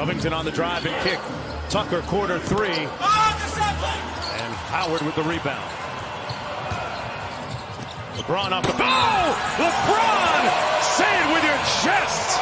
Covington on the drive and kick. Tucker, corner three. And Howard with the rebound. LeBron off the ball. LeBron! Say it with your chest!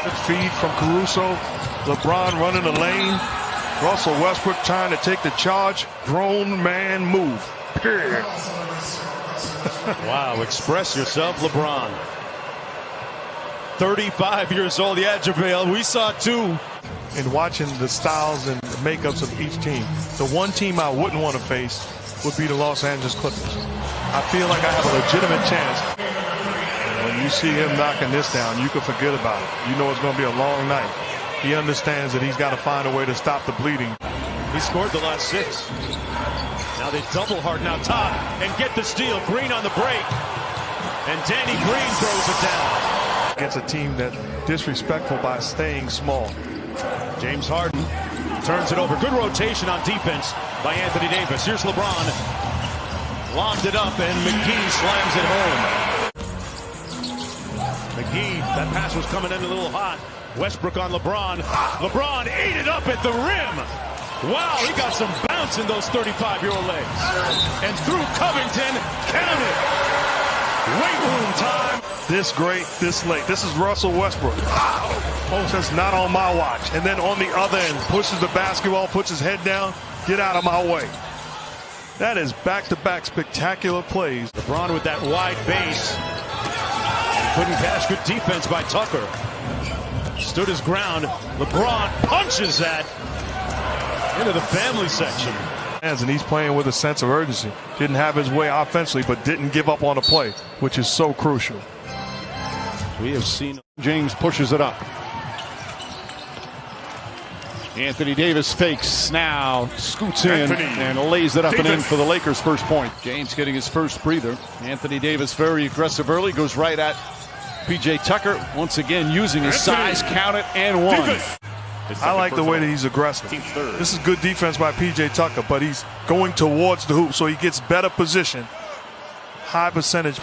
Good feed from Caruso. LeBron running the lane. Russell Westbrook trying to take the charge. Grown man move. Period. Wow, express yourself, LeBron. 35 years old. Yeah, JaVale, we saw it too. And watching the styles and the makeups of each team, the one team I wouldn't want to face would be the Los Angeles Clippers. I feel like I have a legitimate chance. When you see him knocking this down, you can forget about it. You know it's going to be a long night. He understands that he's got to find a way to stop the bleeding. He scored the last 6. Now they double hard now top and get the steal. Green on the break. And Danny Green throws it down. Against a team that's disrespectful by staying small. James Harden turns it over. Good rotation on defense by Anthony Davis. Here's LeBron. Lobbed it up and McGee slams it home. McGee, that pass was coming in a little hot. Westbrook on LeBron. LeBron ate it up at the rim. Wow, he got some bounce in those 35-year-old legs. And through Covington, count it. Weight room time. This great, this late. This is Russell Westbrook. Oh, that's not on my watch. And then on the other end, pushes the basketball, puts his head down. Get out of my way. That is back-to-back spectacular plays. LeBron with that wide base. Couldn't catch. Good defense by Tucker. Stood his ground. LeBron punches that into the family section. And he's playing with a sense of urgency. Didn't have his way offensively, but didn't give up on the play, which is so crucial. We have seen James pushes it up. Anthony Davis fakes now, scoots in and lays it up and in for the Lakers' first point. James getting his first breather. Anthony Davis very aggressive early, goes right at PJ Tucker. Once again using his size, count it, and one. I like the way that he's aggressive. This is good defense by PJ Tucker, but he's going towards the hoop, so he gets better position. High percentage.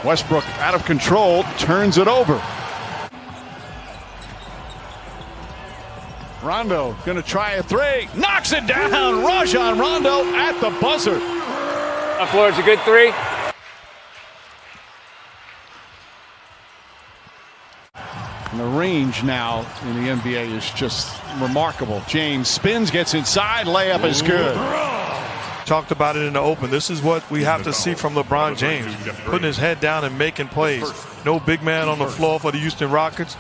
Westbrook out of control, turns it over. Rondo going to try a three, knocks it down. Rajon Rondo at the buzzer. Floor, it's a good three. And the range now in the NBA is just remarkable. James spins, gets inside, layup is good. Talked about it in the open. This is what we have to see from LeBron James. Putting his head down and making plays. No big man on the floor for the Houston Rockets.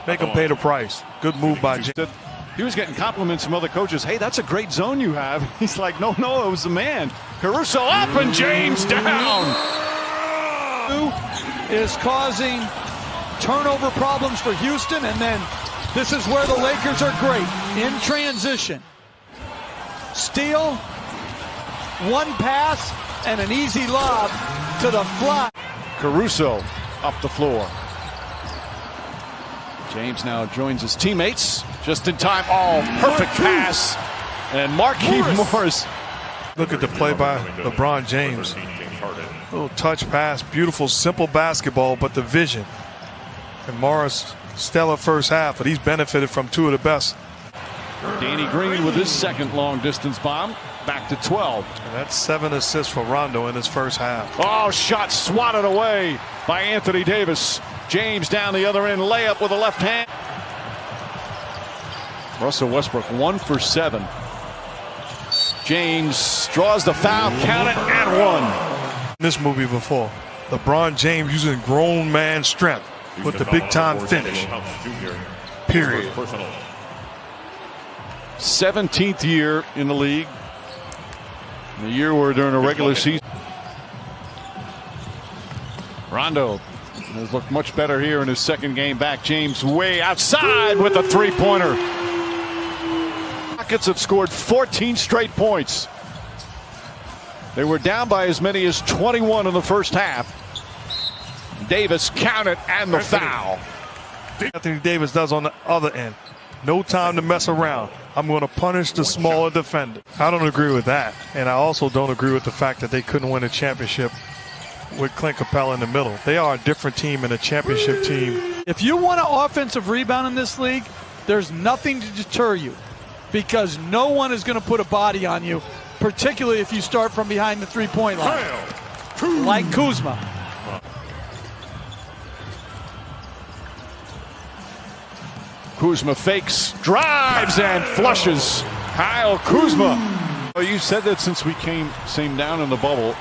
Make him pay the price. Good move by James. He was getting compliments from other coaches. Hey, that's a great zone you have. He's like, no, it was the man. Caruso up and James down. Is causing turnover problems for Houston, and then this is where the Lakers are great. In transition. Steal, one pass, and an easy lob to the fly. Caruso up the floor. James now joins his teammates just in time. Oh, perfect pass. And Markieff Morris. Look at the play by LeBron James. Little touch pass, beautiful, simple basketball, but the vision. And Morris, stellar first half, but he's benefited from two of the best. Danny Green with his second long distance bomb. Back to 12. And that's 7 assists for Rondo in his first half. Oh, shot swatted away by Anthony Davis. James down the other end, layup with a left hand. Russell Westbrook 1 for 7. James draws the foul, count it, and one. This movie before, LeBron James using grown man strength with the big time finish. Period. 17th year in the league. In the year where during a regular season. Rondo has looked much better here in his second game back. James way outside with a three-pointer. Rockets have scored 14 straight points. They were down by as many as 21 in the first half. Davis counted and the foul. Anthony Davis does on the other end. No time to mess around. I'm going to punish the smaller defender. I don't agree with that. And I also don't agree with the fact that they couldn't win a championship with Clint Capella in the middle. They are a different team and a championship team. If you want an offensive rebound in this league, there's nothing to deter you because no one is going to put a body on you, particularly if you start from behind the three-point line, like Kuzma. Kuzma fakes, drives, and flushes. Kyle Kuzma. Oh, you said that since we came down in the bubble,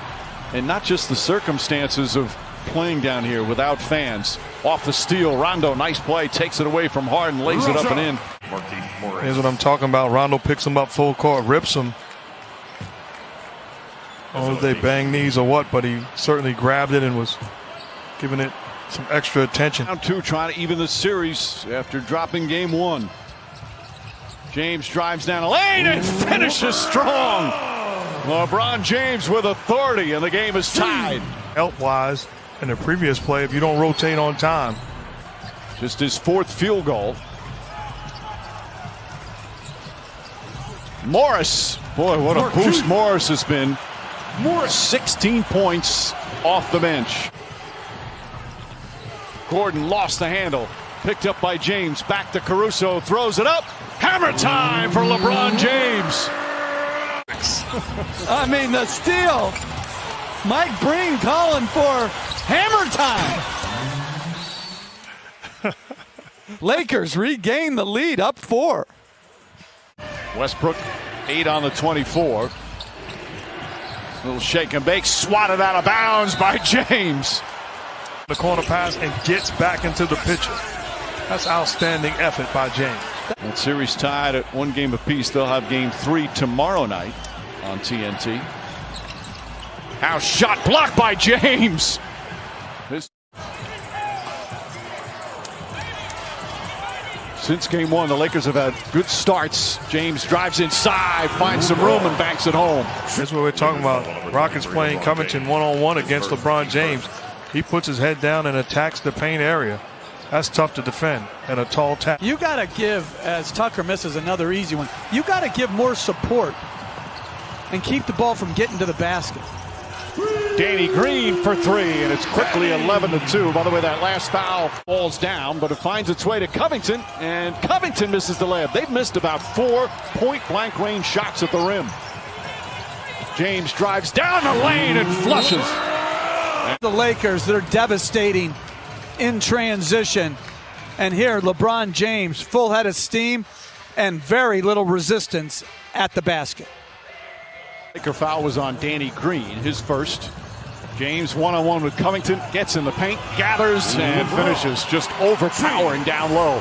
and not just the circumstances of playing down here without fans. Off the steal, Rondo, nice play, takes it away from Harden, lays it up and in. Here's what I'm talking about. Rondo picks him up full court, rips him. Oh, they bang knees or what, but he certainly grabbed it and was giving it some extra attention. Round two, trying to even the series after dropping game one. James drives down a lane and finishes strong. LeBron James with authority, and the game is tied. Help-wise, in the previous play, if you don't rotate on time. Just his fourth field goal. Morris, boy, what a boost Morris has been. Morris, 16 points off the bench. Gordon lost the handle, picked up by James, back to Caruso, throws it up. Hammer time for LeBron James. I mean, the steal. Mike Breen calling for hammer time. Lakers regain the lead, up 4. Westbrook, 8 on the 24. Little shake and bake, swatted out of bounds by James. The corner pass and gets back into the picture. That's outstanding effort by James. That series tied at 1 game apiece. They'll have game 3 tomorrow night on TNT. Now shot blocked by James. Since game 1, the Lakers have had good starts. James drives inside, finds some room, and banks it home. That's what we're talking about. Rockets playing Covington one-on-one against LeBron James. He puts his head down and attacks the paint area. That's tough to defend and a tall tap. You got to give, as Tucker misses another easy one, you got to give more support and keep the ball from getting to the basket. Danny Green for 3, and it's quickly 11-2. By the way, that last foul falls down, but it finds its way to Covington, and Covington misses the layup. They've missed about 4 point-blank range shots at the rim. James drives down the lane and flushes. The Lakers, they're devastating in transition. And here, LeBron James, full head of steam and very little resistance at the basket. Laker foul was on Danny Green, his first. James one-on-one with Covington, gets in the paint, gathers, and finishes, just overpowering down low.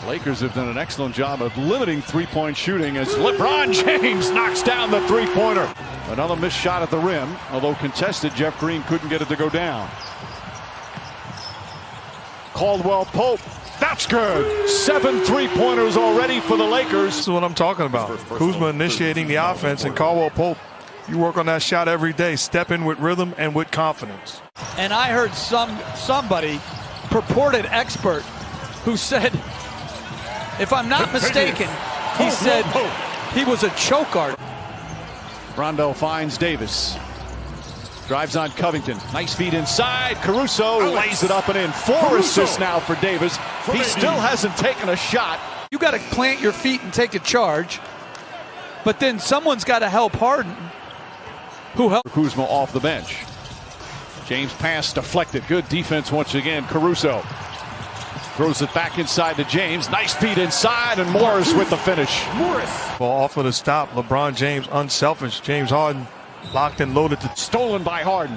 Lakers have done an excellent job of limiting three-point shooting as LeBron James knocks down the three-pointer. Another missed shot at the rim, although contested, Jeff Green couldn't get it to go down. Caldwell Pope, that's good. 7 three-pointers already for the Lakers. This is what I'm talking about. Kuzma initiating the offense, and Caldwell Pope, you work on that shot every day. Step in with rhythm and with confidence. And I heard somebody, purported expert, who said, if I'm not mistaken, he said he was a choke artist. Rondo finds Davis. Drives on Covington. Nice feed inside. Caruso lays it up and in. 4 assists now for Davis. He still hasn't taken a shot. You got to plant your feet and take a charge. But then someone's got to help Harden. Who helped Kuzma off the bench. James pass deflected. Good defense once again. Caruso throws it back inside to James. Nice feed inside, and Morris with the finish. Ball off of the stop. LeBron James unselfish. James Harden locked and loaded. Stolen by Harden.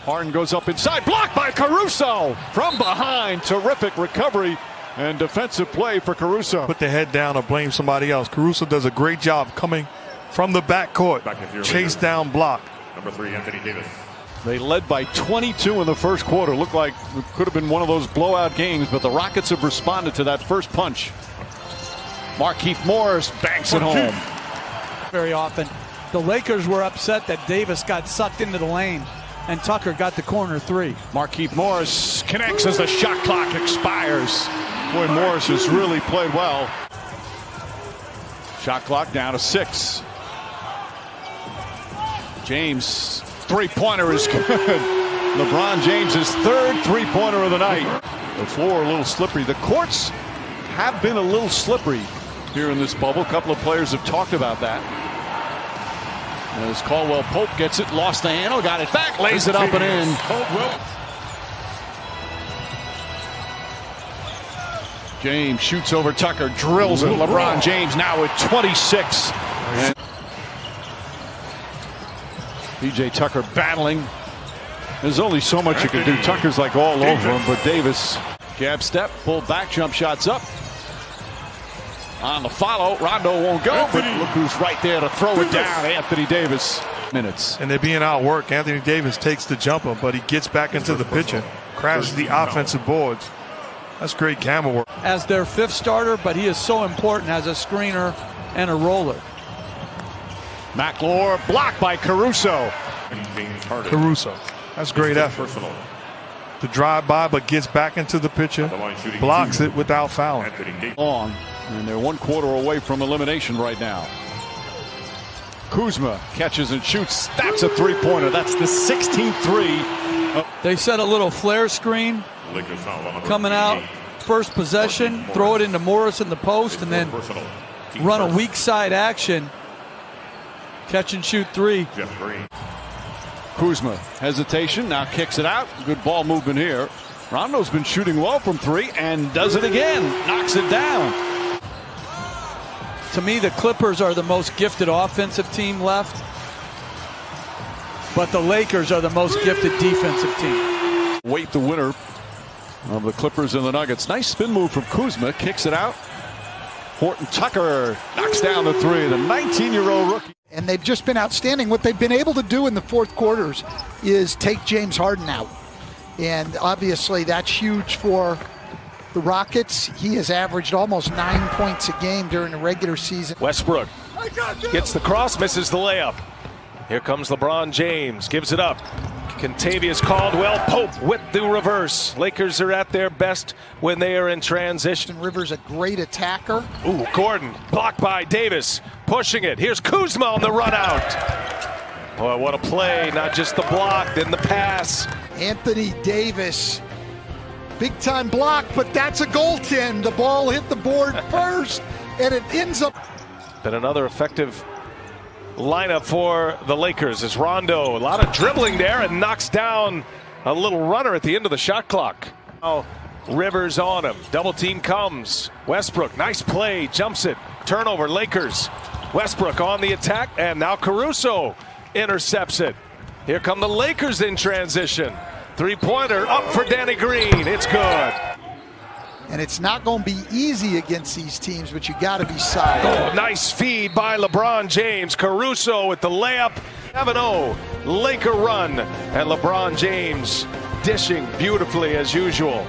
Harden goes up inside. Blocked by Caruso from behind. Terrific recovery and defensive play for Caruso. Put the head down or blame somebody else. Caruso does a great job coming from the backcourt. Chase down block. Number 3, Anthony Davis. They led by 22 in the first quarter. Looked like it could have been one of those blowout games, but the Rockets have responded to that first punch. Markieff Morris banks it home. very often. The Lakers were upset that Davis got sucked into the lane and Tucker got the corner 3. Markieff Morris connects as the shot clock expires. Boy, Morris has really played well. Shot clock down to 6. James three-pointer is good. LeBron James' third three-pointer of the night. The floor a little slippery. The courts have been a little slippery here in this bubble. A couple of players have talked about that. As Caldwell Pope gets it, lost the handle, got it back, lays it up and in. James shoots over Tucker, drills it. LeBron James now with 26. And PJ Tucker battling. There's only so much you can do. Tucker's like all over him, but Davis, gap step, pull back, jump shots up. On the follow, Rondo won't go, but look who's right there to throw it down. Anthony Davis. Minutes. And they're being outworked. Anthony Davis takes the jumper, but he gets back into the pitcher, crashes the offensive boards. That's great camera work. As their fifth starter, but he is so important as a screener and a roller. McLaur blocked by Caruso. Caruso. That's great effort. To drive by, but gets back into the pitcher, blocks it without fouling. Long, and they're 1 quarter away from elimination right now. Kuzma catches and shoots. That's a three-pointer. That's the 16th three. They set a little flare screen coming out. First possession, throw it into Morris in the post, and then run a weak side action. Catch and shoot three. Kuzma, hesitation, now kicks it out. Good ball movement here. Rondo's been shooting well from three and does it again. Knocks it down. To me, the Clippers are the most gifted offensive team left, but the Lakers are the most gifted defensive team. Wait, the winner of the Clippers and the Nuggets. Nice spin move from Kuzma, kicks it out. Horton Tucker knocks down the three, the 19-year-old rookie. And they've just been outstanding. What they've been able to do in the fourth quarters is take James Harden out. And obviously that's huge for the Rockets. He has averaged almost 9 points a game during the regular season. Westbrook gets the cross, misses the layup. Here comes LeBron James, gives it up. Contavious Caldwell Pope with the reverse. Lakers are at their best when they are in transition. Rivers a great attacker. Ooh, Gordon blocked by Davis, pushing it. Here's Kuzma on the run out. Boy, what a play. Not just the block, then the pass. Anthony Davis, big time block, but that's a goaltend. The ball hit the board first, and it ends up. Been another effective lineup for the Lakers as Rondo, a lot of dribbling there, and knocks down a little runner at the end of the shot clock. Oh, Rivers on him. Double team comes. Westbrook, nice play, jumps it. Turnover, Lakers. Westbrook on the attack, and now Caruso intercepts it. Here come the Lakers in transition. Three-pointer up for Danny Green. It's good. And it's not going to be easy against these teams, but you got to be solid. Oh, nice feed by LeBron James. Caruso with the layup. 7-0 Laker run. And LeBron James dishing beautifully as usual.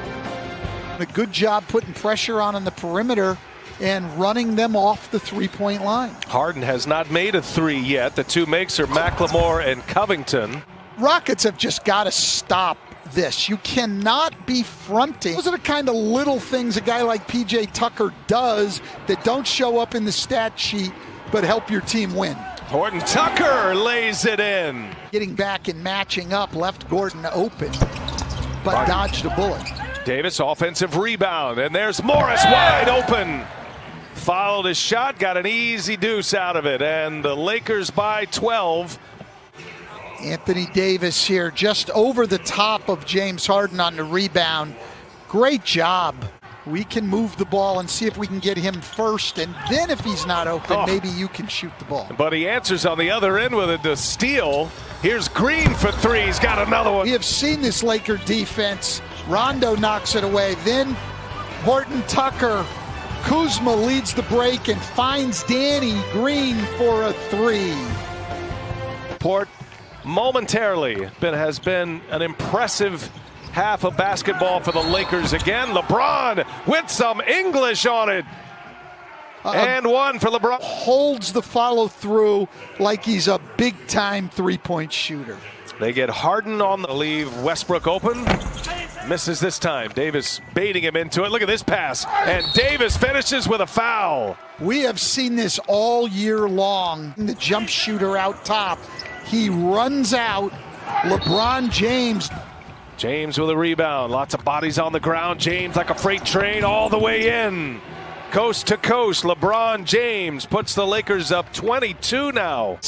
A good job putting pressure on the perimeter and running them off the three-point line. Harden has not made a three yet. The two makes are McLemore and Covington. Rockets have just got to stop this. You cannot be fronting. Those are the kind of little things a guy like PJ Tucker does that don't show up in the stat sheet but help your team win. Horton Tucker lays it in. Getting back and matching up left Gordon open, but dodged a bullet. Davis offensive rebound, and there's Morris wide open. Fouled his shot, got an easy deuce out of it, and the Lakers by 12. Anthony Davis here just over the top of James Harden on the rebound. Great job. We can move the ball and see if we can get him first, and then if he's not open, maybe you can shoot the ball. But he answers on the other end with a steal. Here's Green for three. He's got another one. We have seen this Laker defense. Rondo knocks it away. Then Horton Tucker. Kuzma leads the break and finds Danny Green for a three. Port momentarily has been an impressive half of basketball for the Lakers again. LeBron with some English on it. And one for LeBron. Holds the follow through like he's a big time three-point shooter. They get Harden on the leave. Westbrook open. Misses this time. Davis baiting him into it. Look at this pass. And Davis finishes with a foul. We have seen this all year long. The jump shooter out top. He runs out, LeBron James. James with a rebound. Lots of bodies on the ground. James like a freight train all the way in. Coast to coast. LeBron James puts the Lakers up 22 now.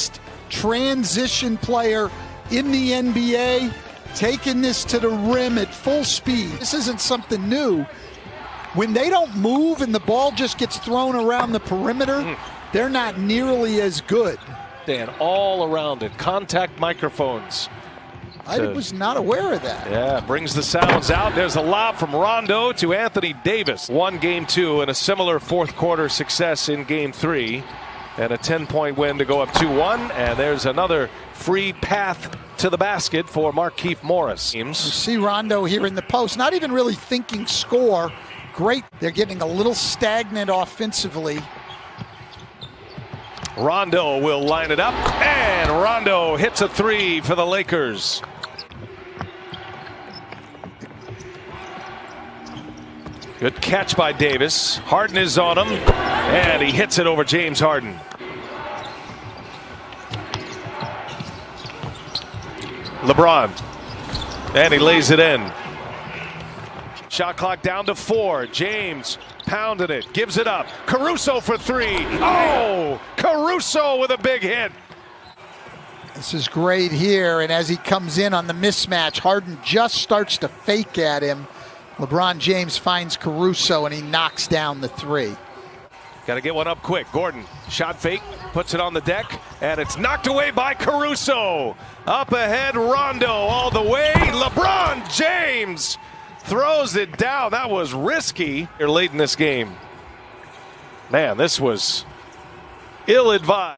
Transition player in the NBA, taking this to the rim at full speed. This isn't something new. When they don't move and the ball just gets thrown around the perimeter, they're not nearly as good. Dan, all around it. Contact microphones. I was not aware of that. Yeah, brings the sounds out. There's a lob from Rondo to Anthony Davis. Won game 2 and a similar fourth quarter success in game 3. And a 10-point win to go up 2-1. And there's another free path to the basket for Markieff Morris. You see Rondo here in the post, not even really thinking score. Great. They're getting a little stagnant offensively. Rondo will line it up. And Rondo hits a 3 for the Lakers. Good catch by Davis. Harden is on him, and he hits it over James Harden. LeBron, and he lays it in. Shot clock down to 4. James pounded it, gives it up. Caruso for 3. Oh, Caruso with a big hit. This is great here, and as he comes in on the mismatch, Harden just starts to fake at him. LeBron James finds Caruso, and he knocks down the 3. Got to get one up quick. Gordon, shot fake, puts it on the deck, and it's knocked away by Caruso. Up ahead, Rondo all the way. LeBron James throws it down. That was risky. Late in this game. Man, this was ill-advised.